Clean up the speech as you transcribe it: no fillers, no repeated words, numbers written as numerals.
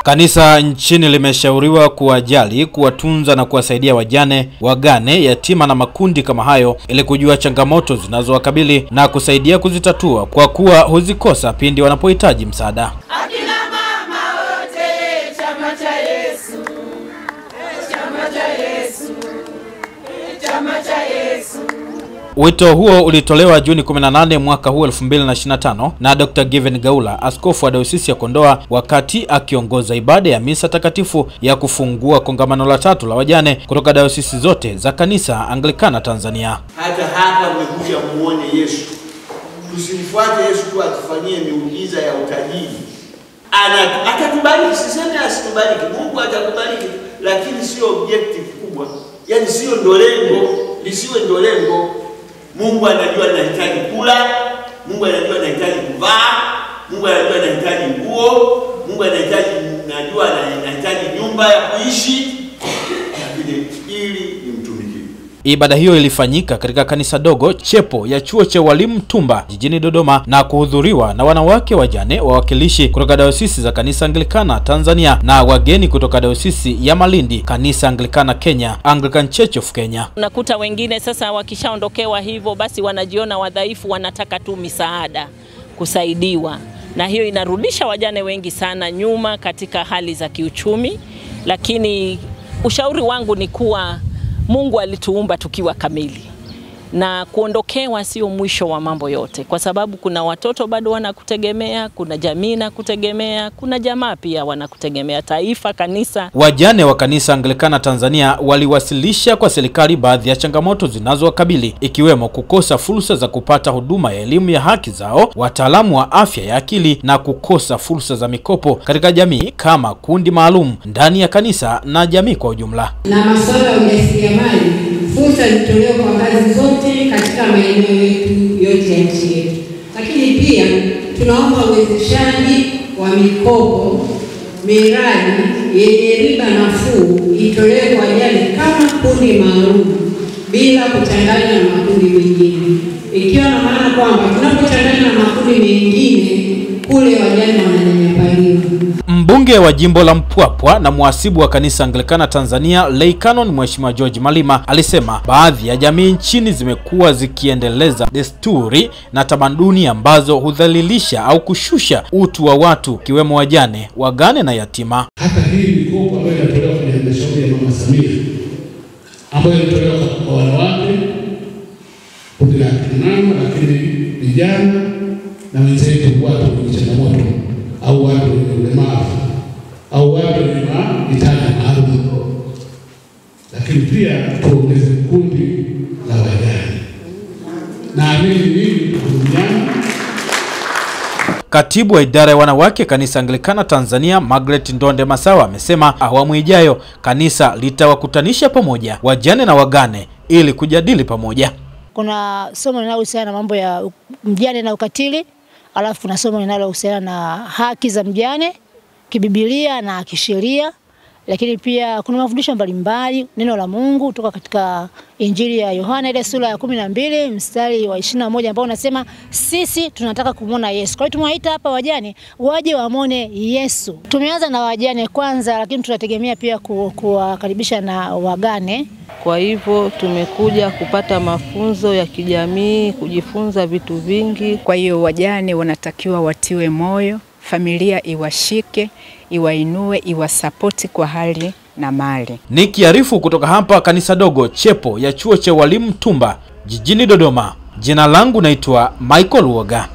Kanisa nchini limeshauriwa kuwajali, kuwatunza na kuwasaidia wajane, wagane, yatima na makundi kama hayo ili kujua changamoto zinazowakabili na kusaidia kuzitatua kwa kuwa huzikosa pindi wanapohitaji msaada. Akina mama wote, chama cha Yesu. Chama cha Yesu. Chama cha Yesu. Wito huo ulitolewa Juni 18 mwaka huu 2025 na Dr. Given Gaula, askofu wa Dayosisi ya Kondoa, wakati akiongoza ibada ya misa takatifu ya kufungua kongamano la 3 la wajane kutoka dayosisi zote za Kanisa Anglikana Tanzania. Hata hapa mmekuja muone Yesu. Tusimfuate Yesu tu atufanyie miujiza ya utajiri. Atatubariki, siseme asitubariki. Mungu atakubariki, lakini sio objective kubwa. Yaani sio ndo lengo, lisiwe ndo lengo. Mungu anajua anahitaji kula, Mungu anajua anahitaji kuvaa, Mungu anajua anahitaji nguo, Mungu anahitaji nyumba ya kuishi, lakini ili nimtumikie. Ibada hiyo ilifanyika katika kanisa dogo Chepo ya Chuo cha Walimu Tumba jijini Dodoma na kuhudhuriwa na wanawake wajane, wawakilishi kutoka dayosisi za Kanisa Anglikana Tanzania na wageni kutoka dayosisi ya Malindi, Kanisa Anglikana Kenya, Anglican Church of Kenya. Unakuta wengine sasa wakishaondokewa hivyo basi wanajiona wadhaifu, wanataka tu misaada, kusaidiwa. Na hiyo inarudisha wajane wengi sana nyuma katika hali za kiuchumi, lakini ushauri wangu ni kuwa Mungu alituumba tukiwa kamili. Na kuondokewa sio mwisho wa mambo yote, kwa sababu kuna watoto bado wanakutegemea, kuna jamii na kutegemea, kuna jamaa pia wanakutegemea, taifa, kanisa. Wajane wa Kanisa Anglikana Tanzania waliwasilisha kwa serikali baadhi ya changamoto zinazowakabili, ikiwemo kukosa fursa za kupata huduma ya elimu ya haki zao, wataalamu wa afya ya akili na kukosa fursa za mikopo katika jamii kama kundi maalum ndani ya kanisa na jamii kwa ujumla. Na masuala ya ujasiriamali, fursa zitolewe kwa kazi zote katika maeneo yetu yote ya nchi yetu. Lakini pia tunaomba uwezeshaji wa mikopo, miradi yenye riba nafuu itolewe kwa wajane kama kundi maalum bila kuchanganya na makundi mengine. Ikiwa na maana kwamba tunapochanganya na makundi mengine kule wajane wananyanyapaliwa. Mbunge wa jimbo la Mpwapwa na muhasibu wa Kanisa Anglikana Tanzania Lay Canon Mheshimiwa George Malima alisema baadhi ya jamii nchini zimekuwa zikiendeleza desturi na tamaduni ambazo hudhalilisha au kushusha utu wa watu, kiwemo wajane, wagane na yatima. Hata hii mikopo ambayo inatolewa kwenye halmashauri ya Mama Samia, ambayo inatolewa kwa wanawake, kundi la kinamama, lakini vijana na wenzetu, watu wenye changamoto au watu wenye ulemavu au watu wenye mahitaji maalum, lakini pia tuongeze kundi la wajane. Naamini mimi duniani. Katibu wa idara ya wanawake Kanisa Anglikana Tanzania Margaret Ndonde Masawa amesema awamu ijayo kanisa litawakutanisha pamoja wajane na wagane ili kujadili pamoja. Kuna somo linalohusiana na mambo ya mjane na ukatili, alafu kuna somo linalohusiana na haki za mjane kibibilia na kisheria, lakini pia kuna mafundisho mbalimbali, neno la Mungu kutoka katika Injili ya Yohana ile sura ya 12 mstari wa 21 ambao unasema sisi tunataka kumuona Yesu. Kwa hiyo tumewaita hapa wajane waje wamuone Yesu. Tumeanza na wajane kwanza, lakini tunategemea pia kuwakaribisha na wagane. Kwa hivyo tumekuja kupata mafunzo ya kijamii, kujifunza vitu vingi. Kwa hiyo wajane wanatakiwa watiwe moyo, familia iwashike, iwainue, iwasapoti kwa hali na mali. Nikiarifu kutoka hapa kanisa dogo Chepo ya Chuo cha Walimu Tumba jijini Dodoma, jina langu naitwa Michael Woga.